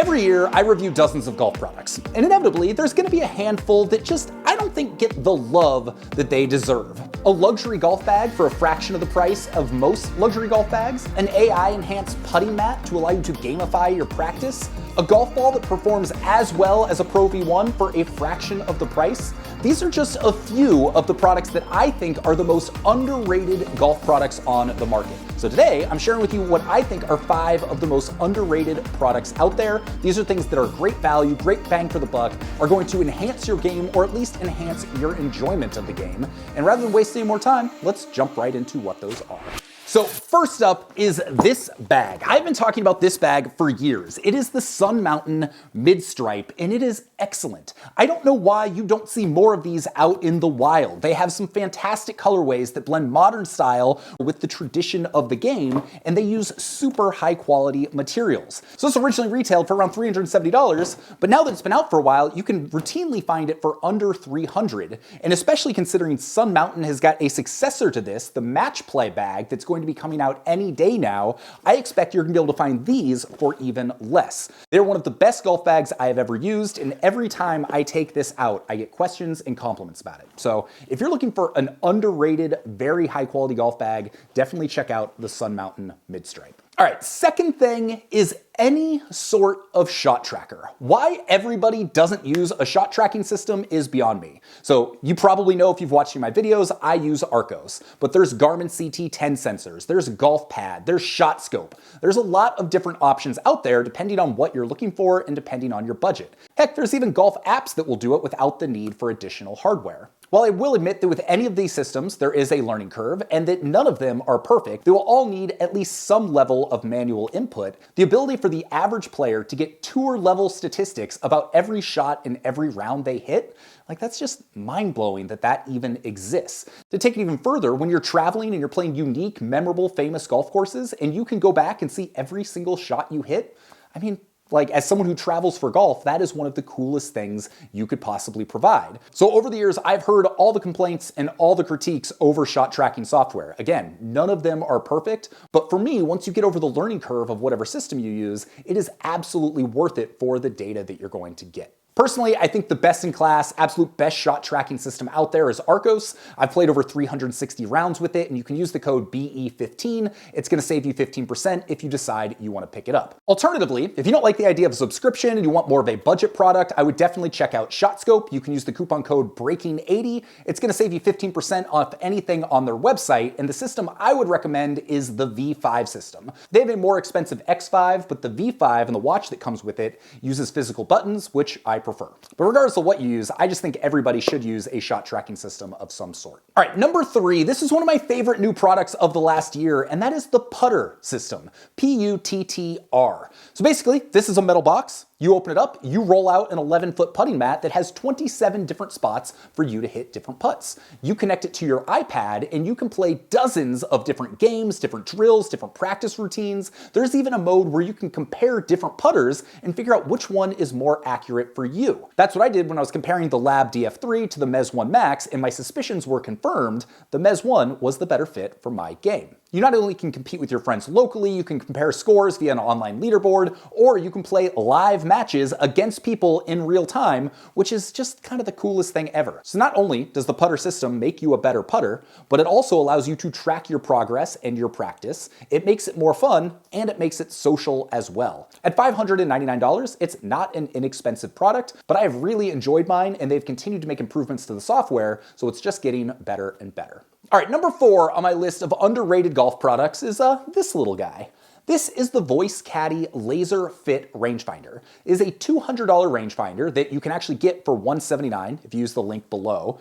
Every year, I review dozens of golf products, and inevitably, there's gonna be a handful that just, I don't think, get the love that they deserve. A luxury golf bag for a fraction of the price of most luxury golf bags, an AI-enhanced putting mat to allow you to gamify your practice, a golf ball that performs as well as a Pro V1 for a fraction of the price. These are just a few of the products that I think are the most underrated golf products on the market. So today, I'm sharing with you what I think are 5 of the most underrated products out there. These are things that are great value, great bang for the buck, are going to enhance your game or at least enhance your enjoyment of the game. And rather than wasting any more time, let's jump right into what those are. So first up is this bag. I've been talking about this bag for years. It is the Sun Mountain Mid-Stripe, and it is excellent. I don't know why you don't see more of these out in the wild. They have some fantastic colorways that blend modern style with the tradition of the game, and they use super high quality materials. So this originally retailed for around $370, but now that it's been out for a while, you can routinely find it for under $300. And especially considering Sun Mountain has got a successor to this, the Match Play bag, that's going to be coming out any day now, I expect you're gonna be able to find these for even less. They're one of the best golf bags I have ever used, and every time I take this out, I get questions and compliments about it. So if you're looking for an underrated, very high quality golf bag, definitely check out the Sun Mountain Mid-Stripe. All right, second thing is any sort of shot tracker. Why everybody doesn't use a shot tracking system is beyond me. So you probably know if you've watched my videos, I use Arccos, but there's Garmin CT10 sensors, there's Golf Pad, there's ShotScope. There's a lot of different options out there depending on what you're looking for and depending on your budget. Heck, there's even golf apps that will do it without the need for additional hardware. While I will admit that with any of these systems, there is a learning curve and that none of them are perfect, they will all need at least some level of manual input. The ability for the average player to get tour level statistics about every shot in every round they hit, like that's just mind-blowing that that even exists. To take it even further, when you're traveling and you're playing unique, memorable, famous golf courses and you can go back and see every single shot you hit, I mean, like, as someone who travels for golf, that is one of the coolest things you could possibly provide. So over the years, I've heard all the complaints and all the critiques over shot tracking software. Again, none of them are perfect, but for me, once you get over the learning curve of whatever system you use, it is absolutely worth it for the data that you're going to get. Personally, I think the best in class, absolute best shot tracking system out there is Arccos. I've played over 360 rounds with it, and you can use the code BE15. It's gonna save you 15% if you decide you wanna pick it up. Alternatively, if you don't like the idea of a subscription and you want more of a budget product, I would definitely check out ShotScope. You can use the coupon code BREAKING80. It's gonna save you 15% off anything on their website, and the system I would recommend is the V5 system. They have a more expensive X5, but the V5 and the watch that comes with it uses physical buttons, which I prefer. But regardless of what you use, I just think everybody should use a shot tracking system of some sort. All right, number 3, this is one of my favorite new products of the last year, and that is the Putter system, Puttr. So basically, this is a metal box. You open it up, you roll out an 11-foot putting mat that has 27 different spots for you to hit different putts. You connect it to your iPad and you can play dozens of different games, different drills, different practice routines. There's even a mode where you can compare different putters and figure out which one is more accurate for you. That's what I did when I was comparing the Lab DF3 to the Mez 1 Max, and my suspicions were confirmed. The Mez 1 was the better fit for my game. You not only can compete with your friends locally, you can compare scores via an online leaderboard, or you can play live matches against people in real time, which is just kind of the coolest thing ever. So not only does the Putter system make you a better putter, but it also allows you to track your progress and your practice. It makes it more fun, and it makes it social as well. At $599, it's not an inexpensive product, but I have really enjoyed mine, and they've continued to make improvements to the software, so it's just getting better and better. All right, number 4 on my list of underrated golf products is this little guy. This is the Voice Caddie Laser Fit Rangefinder. It is a $200 rangefinder that you can actually get for $179 if you use the link below.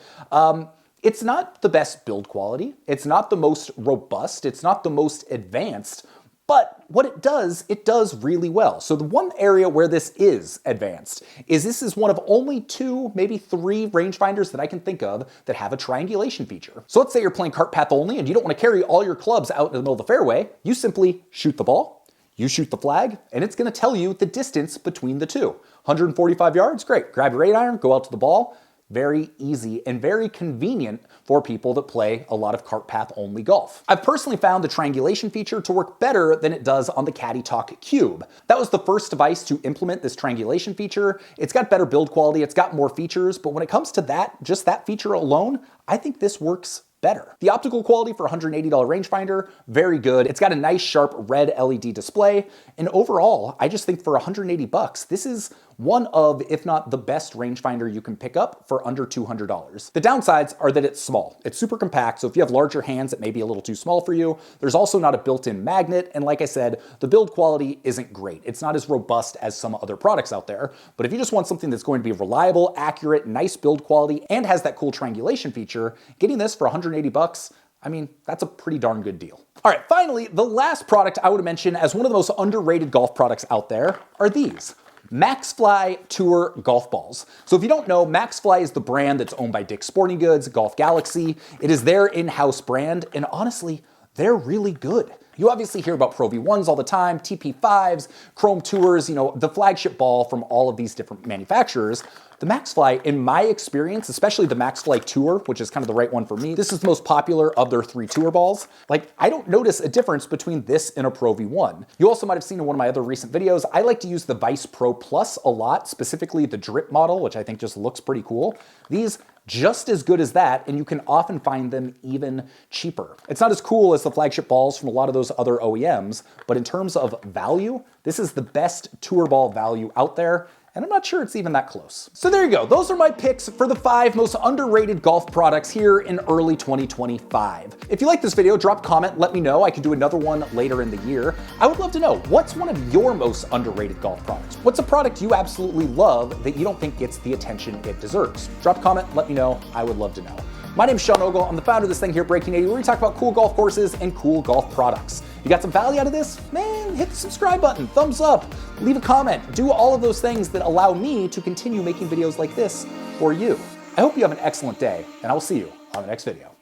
It's not the best build quality, it's not the most robust, it's not the most advanced, but what it does really well. So the one area where this is advanced is this is one of only 2, maybe 3 rangefinders that I can think of that have a triangulation feature. So let's say you're playing cart path only and you don't want to carry all your clubs out in the middle of the fairway. You simply shoot the ball, you shoot the flag, and it's going to tell you the distance between the two. 145 yards, great. Grab your 8-iron, go out to the ball. very easy, and very convenient for people that play a lot of cart path only golf. I've personally found the triangulation feature to work better than it does on the Caddy Talk Cube. That was the first device to implement this triangulation feature. It's got better build quality, it's got more features, but when it comes to that, just that feature alone, I think this works better. The optical quality for $180 rangefinder, very good. It's got a nice sharp red LED display, and overall, I just think for 180 bucks, this is one of, if not the best rangefinder you can pick up for under $200. The downsides are that it's small. It's super compact, so if you have larger hands, it may be a little too small for you. There's also not a built-in magnet, and like I said, the build quality isn't great. It's not as robust as some other products out there, but if you just want something that's going to be reliable, accurate, nice build quality, and has that cool triangulation feature, getting this for 180 bucks, I mean, that's a pretty darn good deal. All right, finally, the last product I would mention as one of the most underrated golf products out there are these. Maxfli Tour golf balls. So if you don't know, Maxfli is the brand that's owned by Dick's Sporting Goods, Golf Galaxy. It is their in-house brand, and honestly, they're really good. You obviously hear about Pro V1s all the time, TP5s, Chrome Tours, the flagship ball from all of these different manufacturers. The Maxfli, in my experience, especially the Maxfli Tour, which is kind of the right one for me, this is the most popular of their 3 tour balls. Like, I don't notice a difference between this and a Pro V1. You also might have seen in one of my other recent videos, I like to use the Vice Pro Plus a lot, specifically the drip model, which I think just looks pretty cool. These just as good as that, and you can often find them even cheaper. It's not as cool as the flagship balls from a lot of those other OEMs, but in terms of value, this is the best tour ball value out there, and I'm not sure it's even that close. So there you go. Those are my picks for the 5 most underrated golf products here in early 2025. If you like this video, drop a comment, let me know. I can do another one later in the year. I would love to know, what's one of your most underrated golf products? What's a product you absolutely love that you don't think gets the attention it deserves? Drop a comment, let me know. I would love to know. My name's Sean Ogle. I'm the founder of this thing here, Breaking 80, where we talk about cool golf courses and cool golf products. You got some value out of this? Man, hit the subscribe button, thumbs up, leave a comment, do all of those things that allow me to continue making videos like this for you. I hope you have an excellent day, and I will see you on the next video.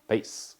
Peace.